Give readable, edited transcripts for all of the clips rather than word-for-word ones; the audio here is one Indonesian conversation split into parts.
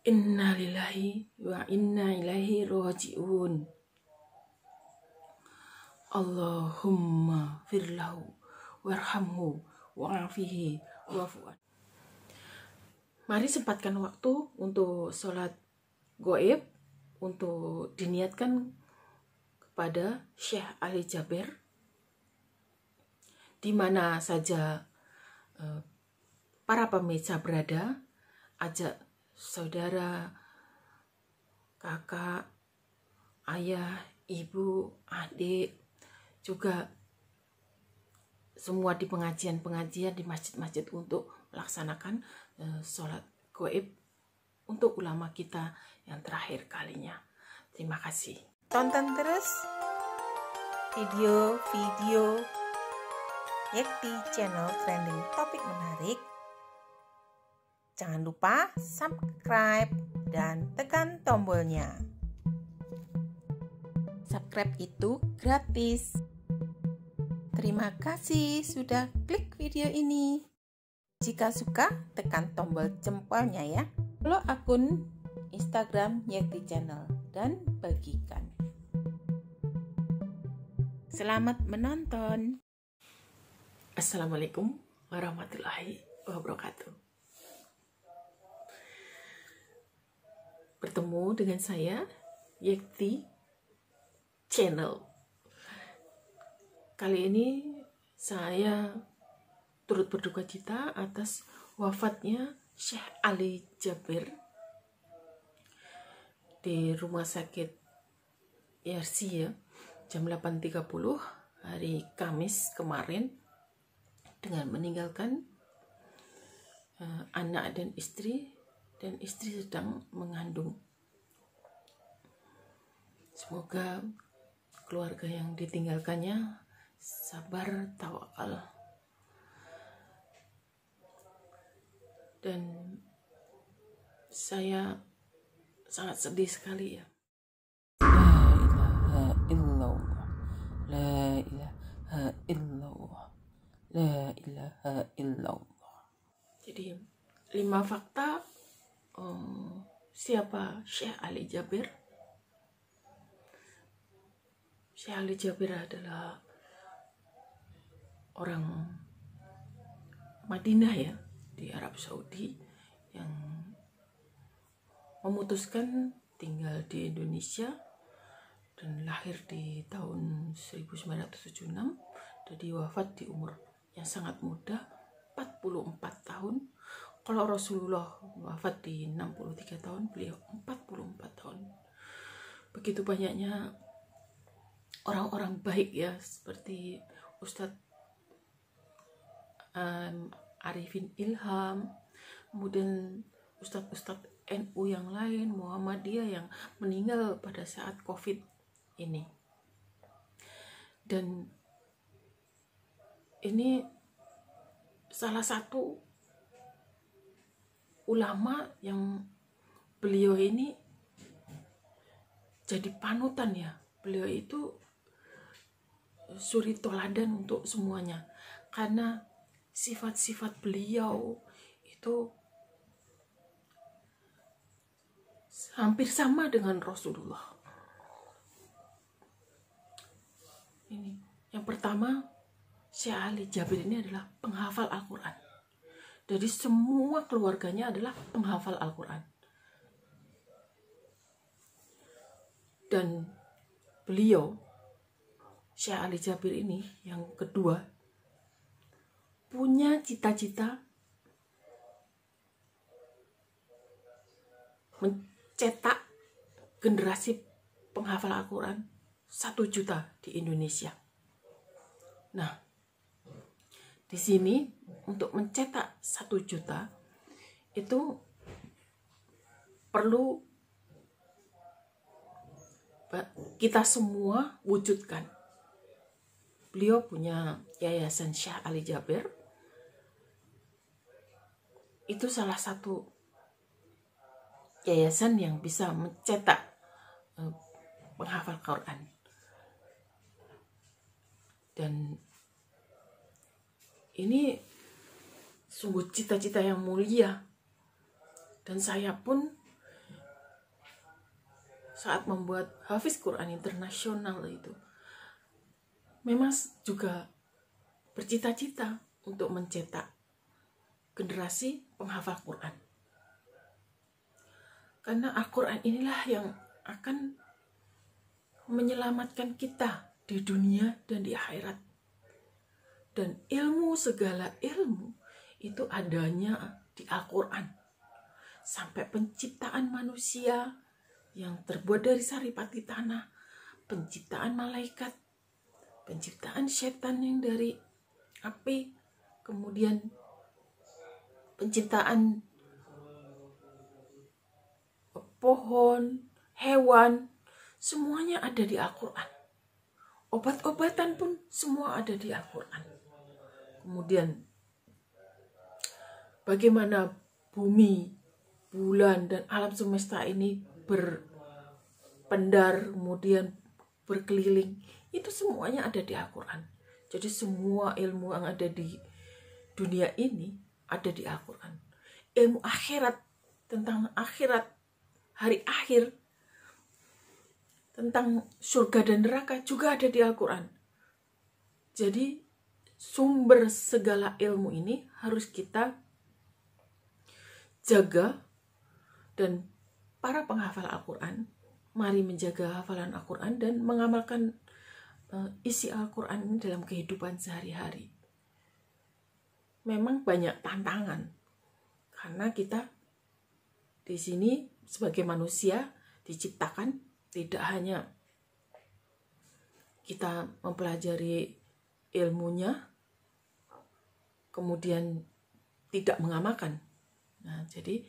Inna lillahi wa inna ilaihi raji'un. Allahumma firlahu warhamhu wa'afihi wa'fu'an. Mari sempatkan waktu untuk sholat goib, untuk diniatkan kepada Syekh Ali Jaber, di mana saja para pemirsa berada. Ajak saudara, kakak, ayah, ibu, adik, juga semua di pengajian-pengajian, di masjid-masjid untuk melaksanakan sholat goib untuk ulama kita yang terakhir kalinya. Terima kasih. Tonton terus video-video Yekti Channel Trending Topik Menarik. Jangan lupa subscribe dan tekan tombolnya. Subscribe itu gratis. Terima kasih sudah klik video ini. Jika suka, tekan tombol jempolnya ya. Follow akun Instagram Yekti Channel dan bagikan. Selamat menonton. Assalamualaikum warahmatullahi wabarakatuh. Bertemu dengan saya, Yekti Channel. Kali ini saya turut berduka cita atas wafatnya Syekh Ali Jaber di rumah sakit IRC ya, jam 8.30 hari Kamis kemarin, dengan meninggalkan anak dan istri sedang mengandung. Semoga keluarga yang ditinggalkannya sabar, tawakal, dan saya sangat sedih sekali ya. La ilaha illallah, la ilaha illallah, la ilaha illallah. Jadi 5 fakta siapa Syekh Ali Jaber. Syekh Ali Jaber adalah orang Madinah ya, di Arab Saudi, yang memutuskan tinggal di Indonesia dan lahir di tahun 1976, jadi wafat di umur yang sangat muda, 44 tahun. Kalau Rasulullah wafat di 63 tahun, beliau 44 tahun. Begitu banyaknya orang-orang baik ya, seperti Ustadz Arifin Ilham, kemudian Ustadz NU yang lain, Muhammadiyah, yang meninggal pada saat COVID ini. Dan ini salah satu ulama yang beliau ini jadi panutan ya. Beliau itu suri toladan untuk semuanya, karena sifat-sifat beliau itu hampir sama dengan Rasulullah. Ini yang pertama, Syekh Ali Jaber ini adalah penghafal Al-Quran. Jadi semua keluarganya adalah penghafal Al-Quran. Dan beliau, Syekh Ali Jaber ini, yang kedua, punya cita-cita mencetak generasi penghafal Al-Quran 1 juta di Indonesia. Nah, di sini untuk mencetak 1 juta itu perlu kita semua wujudkan. Beliau punya yayasan Syekh Ali Jaber. Itu salah satu yayasan yang bisa mencetak penghafal Quran. Dan ini sungguh cita-cita yang mulia. Dan saya pun saat membuat Hafiz Quran Internasional itu memang juga bercita-cita untuk mencetak generasi penghafal Quran. Karena Al-Quran inilah yang akan menyelamatkan kita di dunia dan di akhirat. Dan ilmu, segala ilmu itu adanya di Al-Quran. Sampai penciptaan manusia yang terbuat dari saripati tanah, penciptaan malaikat, penciptaan setan yang dari api, kemudian penciptaan pohon, hewan, semuanya ada di Al-Quran. Obat-obatan pun semua ada di Al-Quran. Kemudian bagaimana bumi, bulan, dan alam semesta ini berpendar, kemudian berkeliling, itu semuanya ada di Al-Quran. Jadi semua ilmu yang ada di dunia ini ada di Al-Quran. Ilmu akhirat, tentang akhirat, hari akhir, tentang surga dan neraka juga ada di Al-Quran. Jadi sumber segala ilmu ini harus kita jaga, dan para penghafal Al-Quran, mari menjaga hafalan Al-Quran dan mengamalkan isi Al-Quran ini dalam kehidupan sehari-hari. Memang banyak tantangan, karena kita di sini sebagai manusia diciptakan tidak hanya kita mempelajari ilmunya, kemudian tidak mengamalkan. Nah, jadi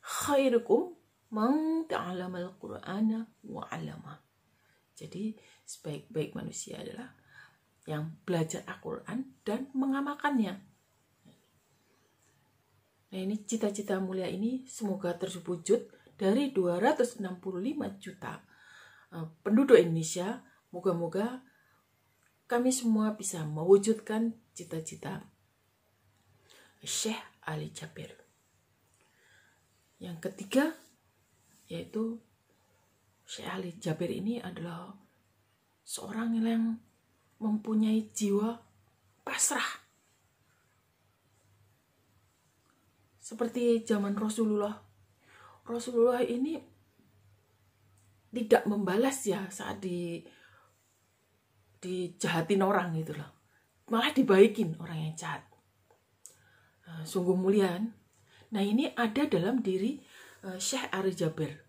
khairukum man ta'allamal Qur'ana wa 'allama. Jadi sebaik-baik manusia adalah yang belajar Al-Quran dan mengamalkannya. Nah, ini cita-cita mulia ini semoga terwujud dari 265 juta penduduk Indonesia. Moga-moga kami semua bisa mewujudkan cita-cita Syekh Ali Jabir. Yang ketiga, yaitu Syekh Ali Jabir ini adalah seorang yang mempunyai jiwa pasrah. Seperti zaman Rasulullah. Rasulullah ini tidak membalas ya saat dijahatin orang gitu loh. Malah dibaikin orang yang jahat. Sungguh mulia. Nah, ini ada dalam diri Syekh Ali Jabir.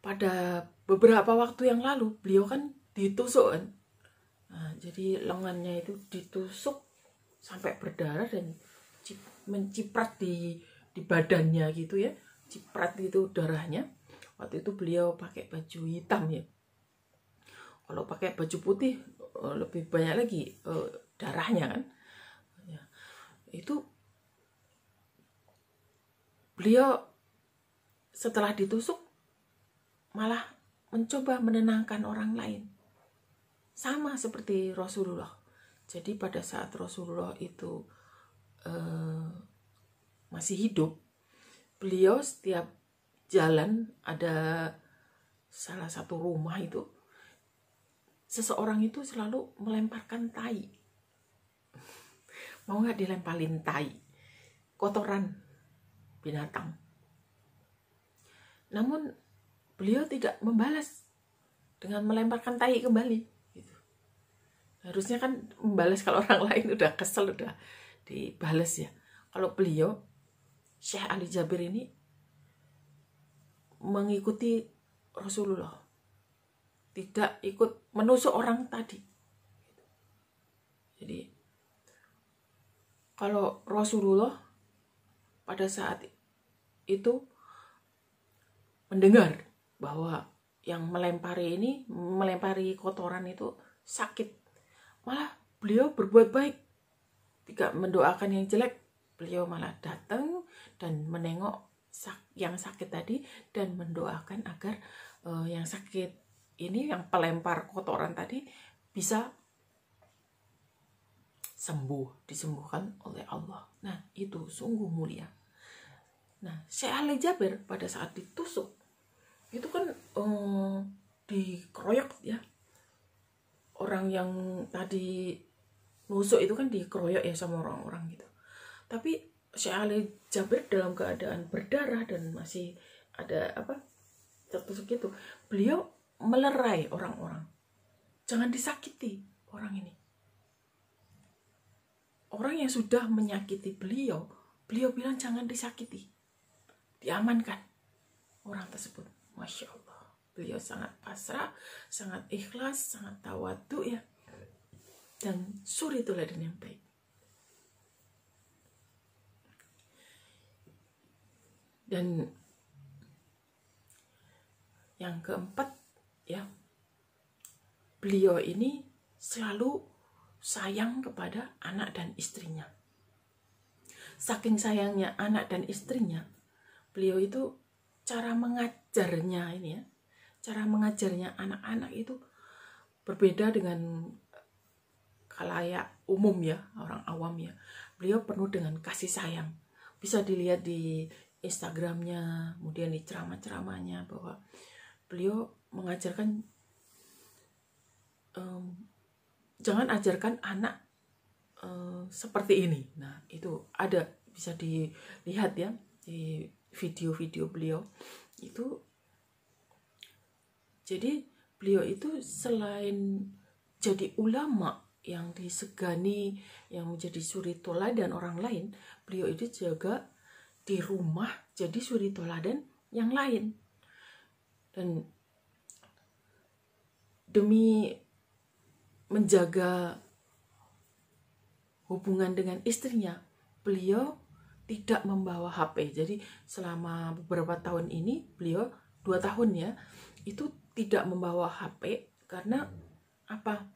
Pada beberapa waktu yang lalu beliau kan ditusuk kan. Nah, jadi lengannya itu ditusuk sampai berdarah dan menciprat di badannya gitu ya, ciprat itu darahnya. Waktu itu beliau pakai baju hitam ya. Kalau pakai baju putih lebih banyak lagi darahnya kan. Ya. Itu beliau setelah ditusuk malah mencoba menenangkan orang lain. Sama seperti Rasulullah. Jadi pada saat Rasulullah itu masih hidup, beliau setiap jalan ada salah satu rumah itu, seseorang itu selalu melemparkan tai. Mau nggak dilemparin tai? Kotoran binatang. Namun beliau tidak membalas dengan melemparkan tai kembali. Gitu. Harusnya kan membalas kalau orang lain udah kesel, udah dibalas ya. Kalau beliau, Syekh Ali Jabir ini mengikuti Rasulullah. Tidak ikut menusuk orang tadi. Jadi, kalau Rasulullah pada saat itu mendengar bahwa yang melempari kotoran itu sakit, malah beliau berbuat baik. Tidak mendoakan yang jelek, beliau malah datang dan menengok yang sakit tadi dan mendoakan agar yang sakit ini, yang pelempar kotoran tadi, bisa sembuh, disembuhkan oleh Allah. Nah, itu sungguh mulia. Nah, Syekh Ali Jabir pada saat ditusuk itu kan dikeroyok ya, orang yang tadi nusuk itu kan dikeroyok ya sama orang-orang gitu. Tapi Syekh Ali Jabir dalam keadaan berdarah dan masih ada tertusuk gitu, beliau melerai orang-orang, jangan disakiti orang ini. Orang yang sudah menyakiti beliau bilang jangan disakiti, diamankan orang tersebut. Masya Allah, beliau sangat pasrah, sangat ikhlas, sangat tawadhu ya, dan suri teladan yang baik. Dan yang keempat ya, beliau ini selalu sayang kepada anak dan istrinya. Saking sayangnya anak dan istrinya, beliau itu cara mengajarnya ini ya, cara mengajarnya anak-anak itu berbeda dengan khalayak umum ya, orang awam ya. Beliau penuh dengan kasih sayang. Bisa dilihat di Instagramnya, kemudian di ceramah-ceramahnya, bahwa beliau mengajarkan jangan ajarkan anak seperti ini. Nah, itu ada, bisa dilihat ya di video-video beliau itu. Jadi beliau itu selain jadi ulama yang disegani, yang menjadi suri toladan orang lain, beliau itu juga di rumah jadi suri toladan yang lain. Dan demi menjaga hubungan dengan istrinya, beliau tidak membawa HP. Jadi selama beberapa tahun ini, beliau 2 tahun ya, itu tidak membawa HP. Karena apa?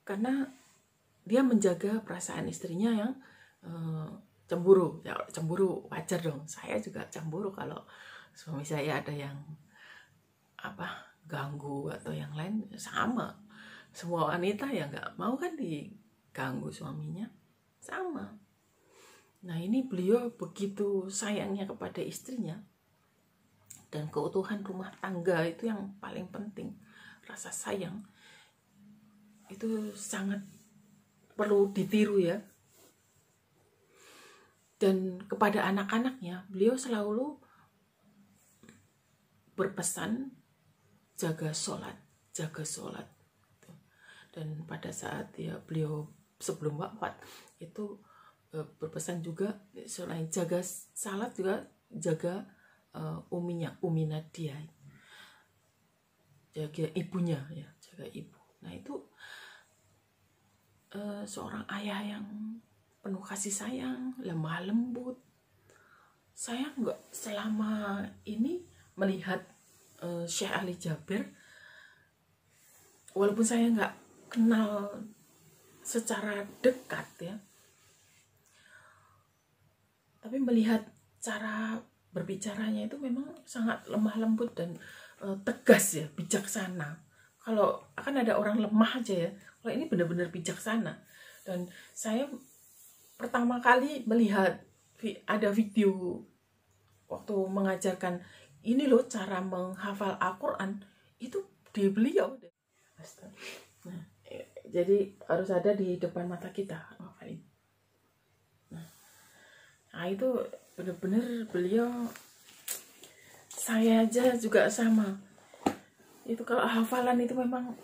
Karena dia menjaga perasaan istrinya yang cemburu. Ya, cemburu wajar dong. Saya juga cemburu kalau suami saya ada yang ganggu atau yang lain, sama. Semua wanita ya nggak mau kan diganggu suaminya, sama. Nah, ini beliau begitu sayangnya kepada istrinya, dan keutuhan rumah tangga itu yang paling penting. Rasa sayang itu sangat perlu ditiru ya. Dan kepada anak-anaknya, beliau selalu berpesan jaga sholat. Dan pada saat ya beliau sebelum wafat itu berpesan juga, selain jaga salat juga jaga Umi Nadia, jaga ibunya ya, jaga ibu. Nah, itu seorang ayah yang penuh kasih sayang, lemah lembut. Saya nggak selama ini melihat Syekh Ali Jabir, walaupun saya nggak kenal secara dekat ya, tapi melihat cara berbicaranya itu memang sangat lemah lembut dan tegas ya, bijaksana. Kalau akan ada orang lemah aja ya, kalau ini benar-benar bijaksana. Dan saya pertama kali melihat ada video waktu mengajarkan ini loh cara menghafal Al-Quran, itu di beliau. Nah, jadi harus ada di depan mata kita. Nah, itu benar-benar beliau, saya aja juga sama. Itu kalau hafalan itu memang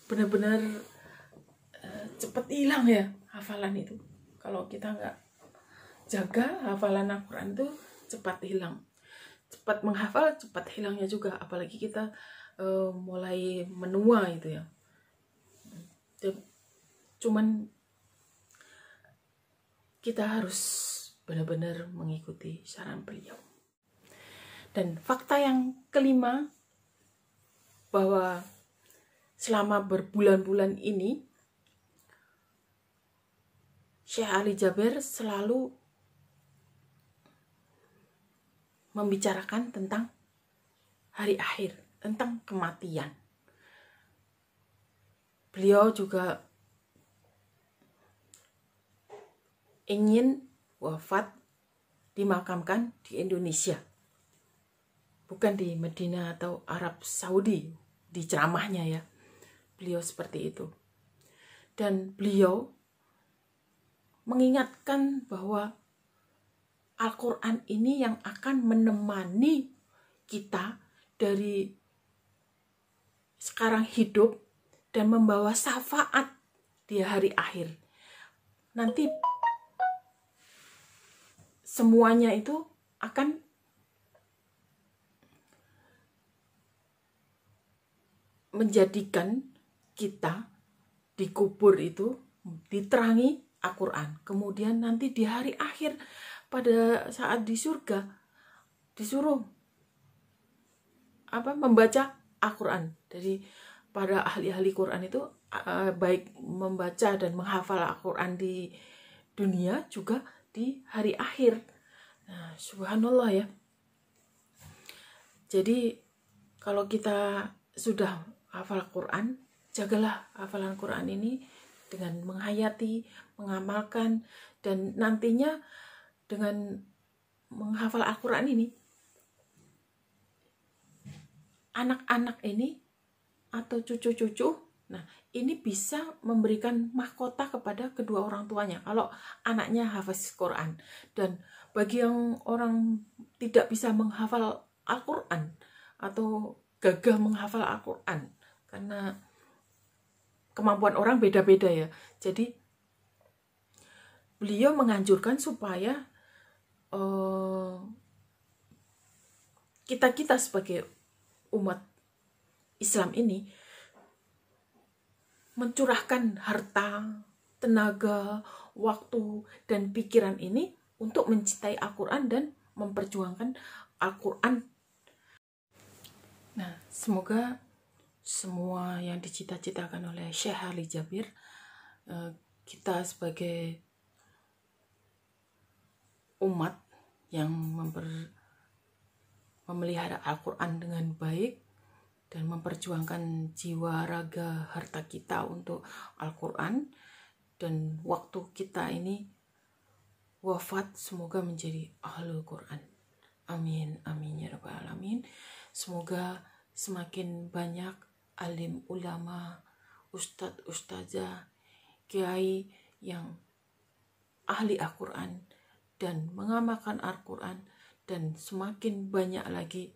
benar-benar cepat hilang ya hafalan itu. Kalau kita nggak jaga hafalan Al-Quran itu cepat hilang. Cepat menghafal, cepat hilangnya juga. Apalagi kita mulai menua itu ya. Cuman kita harus benar-benar mengikuti saran beliau. Dan fakta yang kelima, bahwa selama berbulan-bulan ini Syekh Ali Jabir selalu membicarakan tentang hari akhir, tentang kematian. Beliau juga ingin wafat dimakamkan di Indonesia. bukan di Medina atau Arab Saudi di ceramahnya ya. Beliau seperti itu. Dan beliau mengingatkan bahwa Al-Quran ini yang akan menemani kita dari sekarang hidup dan membawa syafaat di hari akhir. Nanti semuanya itu akan menjadikan kita dikubur itu diterangi Al-Quran. Kemudian nanti di hari akhir pada saat di surga disuruh membaca Al-Quran. Jadi para ahli-ahli Quran itu baik membaca dan menghafal Al-Quran di dunia juga di hari akhir. Nah, subhanallah ya. Jadi kalau kita sudah hafal Quran, jagalah hafalan Quran ini dengan menghayati, mengamalkan, dan nantinya dengan menghafal Al-Quran ini, anak-anak ini atau cucu-cucu, nah ini bisa memberikan mahkota kepada kedua orang tuanya kalau anaknya hafiz Quran. Dan bagi yang orang tidak bisa menghafal Al-Quran atau gagah menghafal Al-Quran, karena kemampuan orang beda-beda ya, jadi beliau menganjurkan supaya kita sebagai umat Islam ini mencurahkan harta, tenaga, waktu, dan pikiran ini untuk mencintai Al-Quran dan memperjuangkan Al-Quran. Nah, semoga semua yang dicita-citakan oleh Syekh Ali Jabir, kita sebagai umat yang memelihara Al-Quran dengan baik dan memperjuangkan jiwa, raga, harta kita untuk Al-Quran, dan waktu kita ini wafat semoga menjadi ahlul Quran. Amin, amin ya rabbal alamin. Semoga semakin banyak alim ulama, ustadz, ustazah, kiai yang ahli Al-Quran dan mengamalkan Al-Quran, dan semakin banyak lagi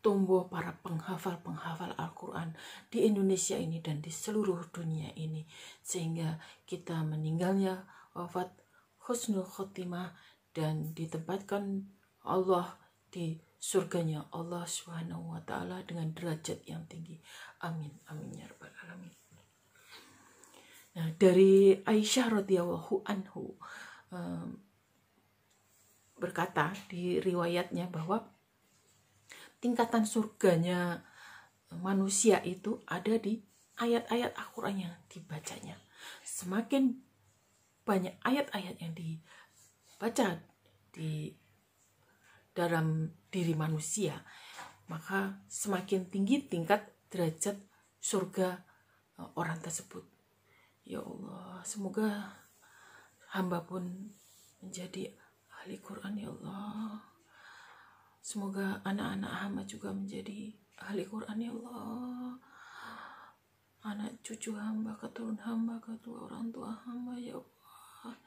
tumbuh para penghafal-penghafal Al-Quran di Indonesia ini dan di seluruh dunia ini, sehingga kita meninggalnya wafat husnul khotimah dan ditempatkan Allah di surganya Allah Subhanahu wa Ta'ala dengan derajat yang tinggi. Amin, amin ya rabbal alamin. Nah, dari Aisyah radhiyallahu anhu berkata di riwayatnya bahwa tingkatan surganya manusia itu ada di ayat-ayat Al-Quran yang dibacanya. Semakin banyak ayat-ayat yang dibaca di dalam diri manusia, maka semakin tinggi tingkat derajat surga orang tersebut. Ya Allah, semoga hamba pun menjadi ahli Quran ya Allah. Semoga anak-anak hamba juga menjadi ahli Quran ya Allah. Anak cucu hamba, keturunan hamba, kedua orang tua hamba ya Allah.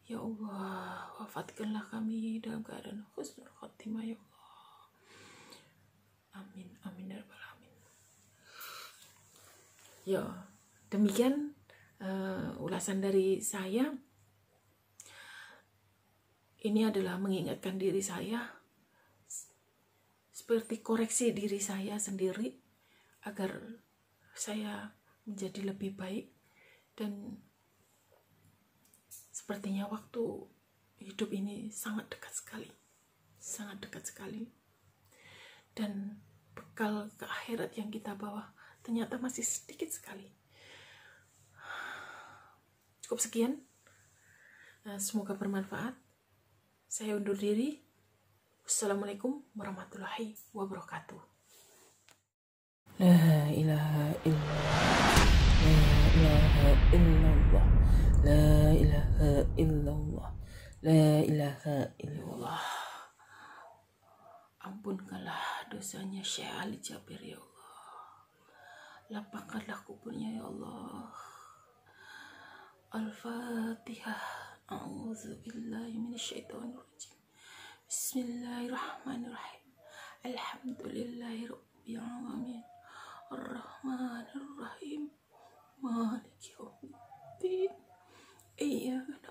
Ya Allah, wafatkanlah kami dalam keadaan husnul khotimah ya Allah. Amin, amin ya rabbal alamin. Ya, demikian ulasan dari saya. Ini adalah mengingatkan diri saya, seperti koreksi diri saya sendiri agar saya menjadi lebih baik. Dan sepertinya waktu hidup ini sangat dekat sekali, dan bekal ke akhirat yang kita bawa ternyata masih sedikit sekali. Cukup sekian, semoga bermanfaat. Saya undur diri. Wassalamualaikum warahmatullahi wabarakatuh. La ilaha illallah, la ilaha illallah, la ilaha illallah, la ilaha illallah. Ampunkanlah dosanya Syekh Ali Jabir ya Allah. Lapangkanlah kuburnya ya Allah. Al-Fatihah. A'udzubillahi minasyaitonirrajim. Bismillahirrahmanirrahim. Alhamdulillahi rabbil alamin. Ar-Rahmanir Rahim. Maliki yaumiddin. Iyyaka